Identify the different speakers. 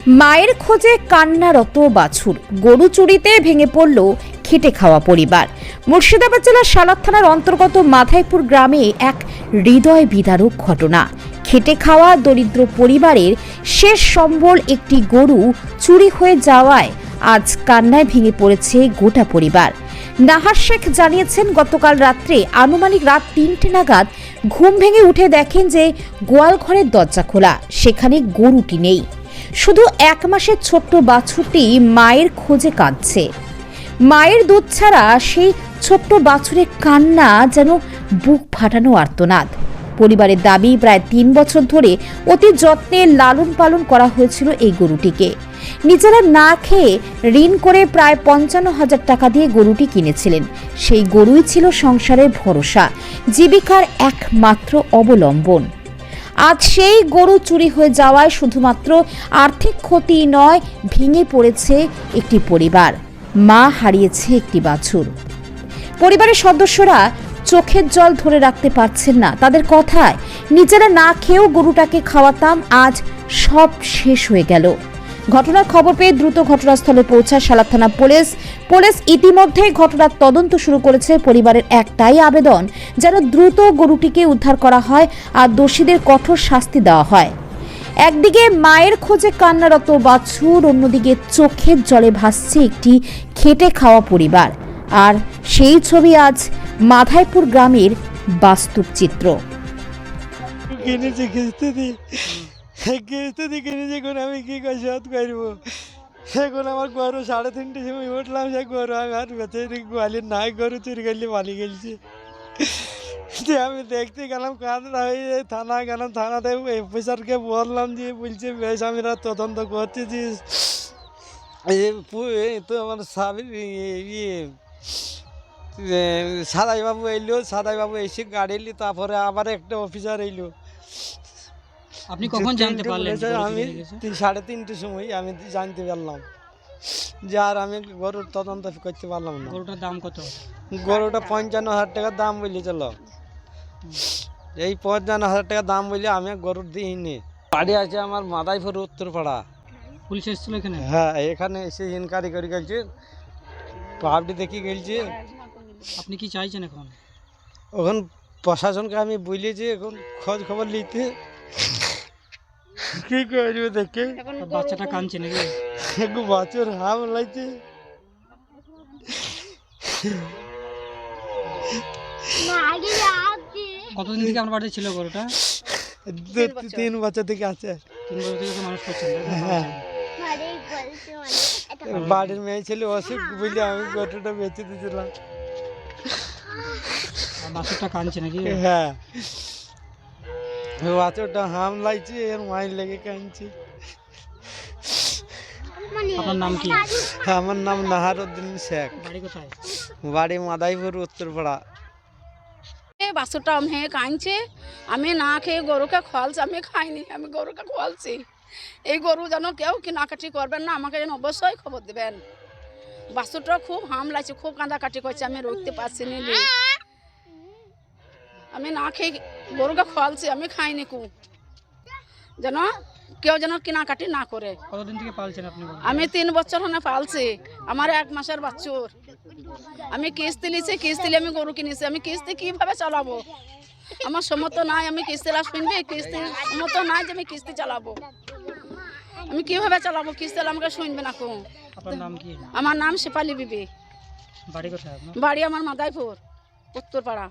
Speaker 1: মায়ের খোঁজে কান্নারত বাছুর, গরু চুরিতে ভেঙে পড়ল খেটে খাওয়া পরিবার। মুর্শিদাবাদ জেলার সালাদ থানার অন্তর্গত মাধাইপুর গ্রামে এক হৃদয় বিদারক ঘটনা। খেটে খাওয়া দরিদ্র পরিবারের শেষ সম্বল একটি গরু চুরি হয়ে যাওয়ায় আজ কান্নায় ভেঙে পড়েছে গোটা পরিবার। নাহার শেখ জানিয়েছেন, গতকাল রাত্রে আনুমানিক রাত ৩টে নাগাদ ঘুম ভেঙে উঠে দেখেন যে গোয়াল ঘরের দরজা খোলা, সেখানে গরুটি নেই। শুধু ১ মাসের ছোট্ট বাছুরটি মায়ের খোঁজে কাঁদছে। মায়ের দুধ ছাড়া সেই ছোট্ট বাছুরের কান্না যেন বুক ফাটানো আর্তনাদ। পরিবারের দাবি, প্রায় ৩ বছর ধরে অতি যত্নে লালন পালন করা হয়েছিল এই গরুটিকে। নিজেরা না খেয়ে ঋণ করে প্রায় ৫৫,০০০ টাকা দিয়ে গরুটি কিনেছিলেন। সেই গরুই ছিল সংসারের ভরসা, জীবিকার একমাত্র অবলম্বন। আজ সেই গরু চুরি হয়ে যাওয়ায় শুধুমাত্র আর্থিক ক্ষতি নয়, ভেঙে পড়েছে একটি পরিবার। মা হারিয়েছে একটি বাছুর। পরিবারের সদস্যরা চোখের জল ধরে রাখতে পারছেন না। তাদের কথায়, নিজেরা না খেয়েও গরুটাকে খাওয়াতাম, আজ সব শেষ হয়ে গেল। ঘটনার খবর পেয়ে দ্রুত ঘটনাস্থলে পৌঁছায় সালাদ থানা পুলিশ ইতিমধ্যেই ঘটনার তদন্ত শুরু করেছে। পরিবারের একটাই আবেদন, যেন দ্রুত গরুটিকে উদ্ধার করা হয় আর দোষীদের কঠোর শাস্তি দেওয়া হয়। একদিকে মায়ের খোঁজে কান্নারত বাছুর, অন্যদিকে চোখের জলে ভাসছে একটি খেটে খাওয়া পরিবার। আর সেই ছবি আজ মাধাইপুর গ্রামের বাস্তব চিত্র।
Speaker 2: আমি কি করে শোধ করবো? এখন আমার গরু 3:30 সময় উঠলাম, সে গরু আমার বেঁচে গোয়ালির নাই, গরু চুরি করলে পালিয়ে গেছে। আমি দেখতে গেলাম, কাঁদরা হয়ে থানা গেলাম, থানাতে অফিসারকে বললাম, যে বলছে বেশ আমিরা তদন্ত করছি। যে তো আমার সাদাইবাবু এলো, সাদাইবাবু এসে গাড়ি এলি, তারপরে আবার একটা অফিসার এলো।
Speaker 3: আপনি কখন জানতে পারলেন?
Speaker 2: আমি 3:30 সময় আমি জানতে পারলাম, যে আর আমি গরুর তদন্ত করতে পারলাম না।
Speaker 3: গরুটার দাম কত?
Speaker 2: গরুটা 55,000 টাকা দাম বললে চলো। এই 55,000 টাকা দাম বললে আমি গরুর দিইনি। বাড়ি আছে আমার মাদাইপুর উত্তরপাড়া।
Speaker 3: পুলিশ এসেছিল এখানে?
Speaker 2: হ্যাঁ, এখানে এসে ইনকোয়ারি করে গেছে, পাবলি দেখি গেছে।
Speaker 3: আপনি কি চাইছেন এখন?
Speaker 2: এখন প্রশাসনকে আমি বলেছি এখন খোঁজ খবর নিতে। কি করবে দেখে?
Speaker 3: বাচ্চাটা কাঁদছে নাকি?
Speaker 2: একটু বাছুর হাম লাগছে।
Speaker 3: কতদিন থেকে আপনার বাড়িতে ছিল গরুটা?
Speaker 2: 3 বছর থেকে আছে।
Speaker 3: 3 বছর থেকে মানুষ করছেন?
Speaker 2: হ্যাঁ, বাড়ির মেয়ে ছেলে অসুখ বলে আমি গরুটা বেঁচে দিয়েছিলাম।
Speaker 3: বাছুরটা কাঁদছে নাকি?
Speaker 2: হ্যাঁ, বাছুরটা হাম লাগছে, এর মায়ের লেগে কাঁদছে।
Speaker 3: আপনার নাম কি?
Speaker 2: আমার নাম নাহারউদ্দিন শেখ।
Speaker 3: বাড়ি কোথায়?
Speaker 2: বাড়ি মাদাইপুর উত্তরপাড়া।
Speaker 4: বাছুরটা আমি কাঁদছে, আমি না খেয়ে গরুকে খোয়ালছি, আমি খাইনি, আমি গরুকে খোয়ালছি। এই গরু যেন কেউ কেনাকাটি করবেন না, আমাকে যেন অবশ্যই খবর দেবেন। বাছুরটা খুব হাম লাগছে, খুব কাঁদাকাটি করছে, আমি রুখতে পারছি না। আমি না খেয়ে গরুকে খোয়ালছি, আমি খাইনি। যেন কেউ যেন কেনাকাটি না করে।
Speaker 3: কতদিন থেকে পালছেন আপনি?
Speaker 4: আমি 3 বছর হনে পালছি। আমার 1 মাসের বাছুর। আমি কিস্তি নিয়েছি, কিস্তি আমি গরু কিনেছি। আমি কিস্তি কিভাবে চালাবো? আমার সমর্থ নাই, আমি কিস্তিলা শুনবি, কিস্তি সমর্থ নাই যে আমি কিস্তি চালাবো। আমি কিভাবে চালাবো? কিস্তি আমাকে শুনবে না।
Speaker 3: আপনার নাম কি?
Speaker 4: আমার নাম শেফালি বিবি।
Speaker 3: বাড়ি কোথায় আপনার?
Speaker 4: বাড়ি আমার মাদাইপুর উত্তরপাড়া।